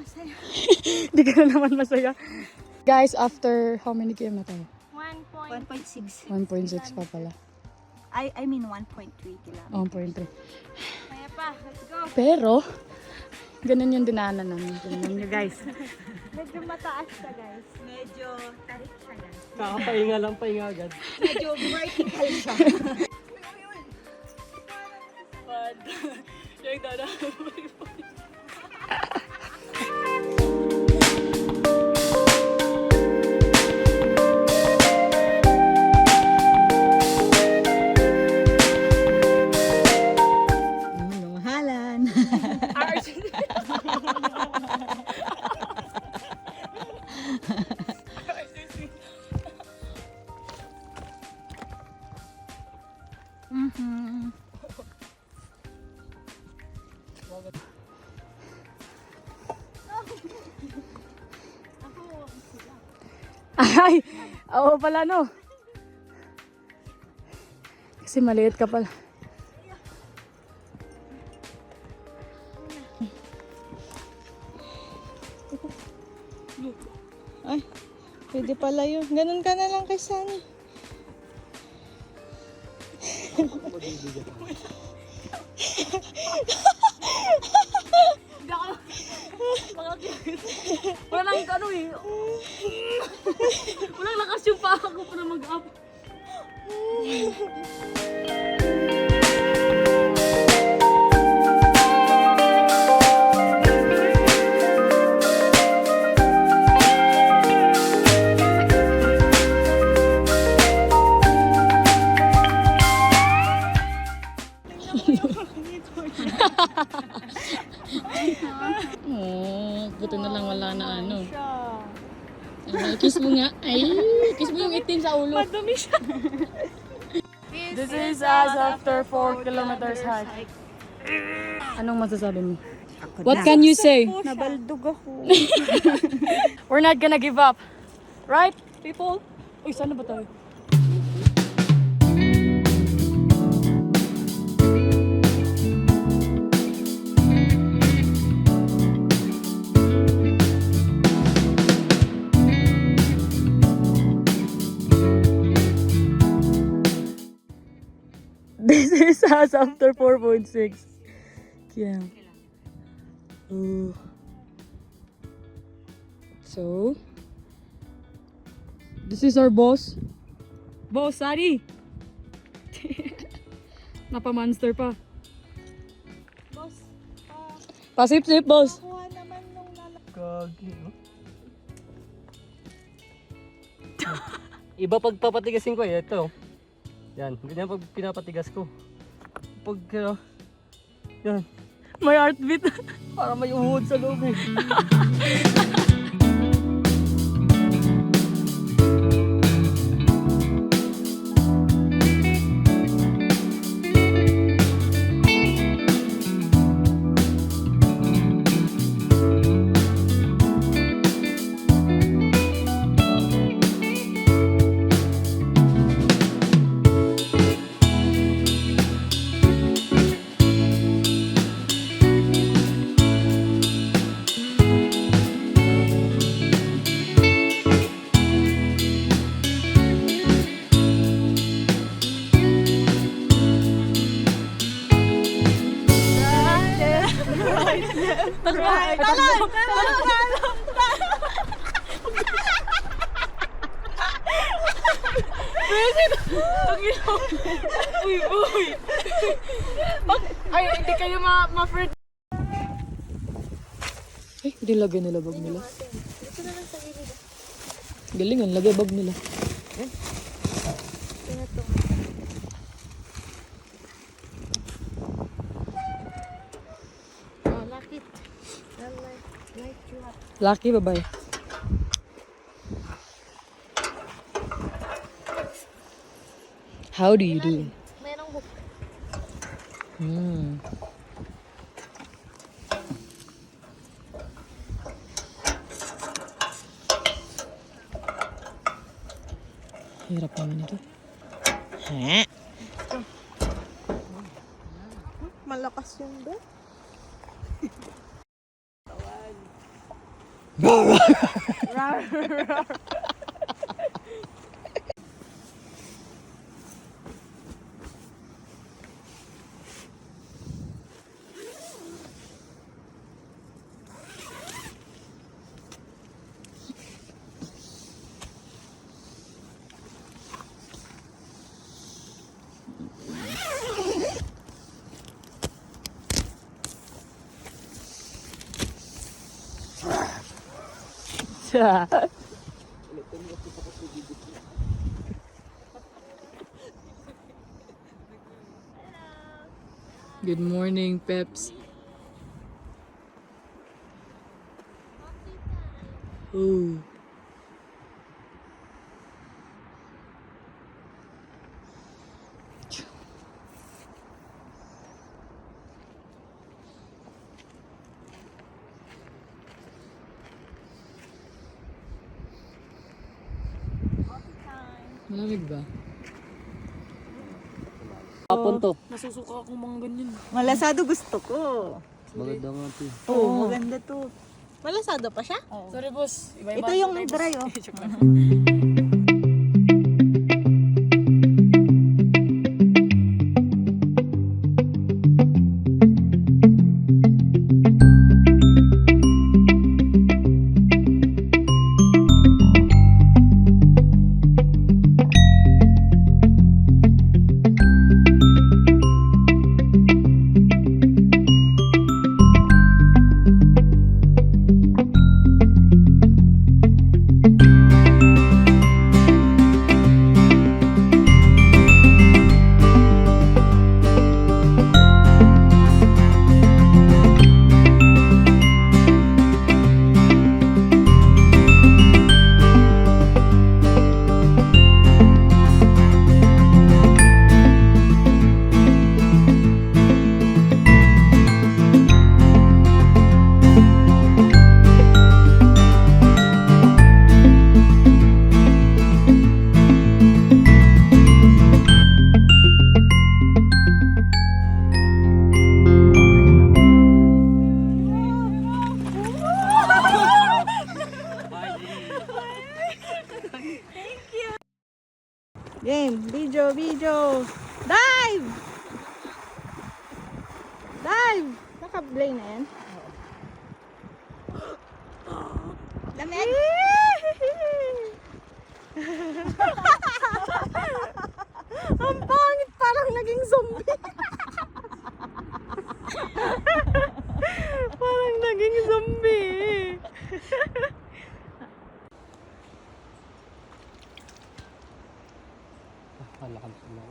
masaya. Hindi ka na naman masaya. Guys, after how many km na tayo? 1.6. 1.6 pa pala. I mean 1.3 kilometers. 1.3. Kaya pa, let's go. Pero, ganun yung dinaanan namin. Tingnan nyo guys. Medyo mataas siya guys. Medyo tarik siya guys. Kakapahinga lang, pahinga agad. Medyo vertical siya. Yung dada. Mahalan. Ay! Oo pala no. Kasi maliit ka pala. Ay, pwede pala yun. Ganun ka na lang kay Sunny. Walang ano eh. Walang lakas yung paa ko para mag-up. Buti na lang wala na ano. Ay, kiss mo nga. Ay, kiss mo yung itim sa ulo. Madumi siya. This is us after 4 kilometers hike. Anong masasabi mo? What can you say? Nabaldog ako. We're not gonna give up. Right, people? Uy, saan na ba tayo? This is us after 4.6. Yeah. So, this is our boss. Boss, Sari! Napa-monster pa. Boss, Pasip-sip, boss. kuha naman nung Kagi, no? Iba pag papatigasin ko eh, ito. Yan, ganyan pag pinapatigas ko. Pag, yan, May heartbeat. para may uhod sa loob eh. Uy, uy. Ay, hindi kayo ma-friend. Eh, hindi lagay nila bag nila. Galingan, lagay bag nila. Lucky, bye-bye. How do you do? Merong hook. Hirap naman ito. Malakas yung bed. Good morning, Peps. Oh. Malamig ba? Hapon to. Nasusuka akong mga ganyan. Malasado gusto ko. Maganda nga ito. Oo, maganda to. Malasado pa siya? Sorry, boss. Iba Ito yung dry, oh. Game, video. Dive! Dive! Naka-play na yan? Lamig! Ang pangit, parang naging zombie. Parang naging zombie. Kala ka na.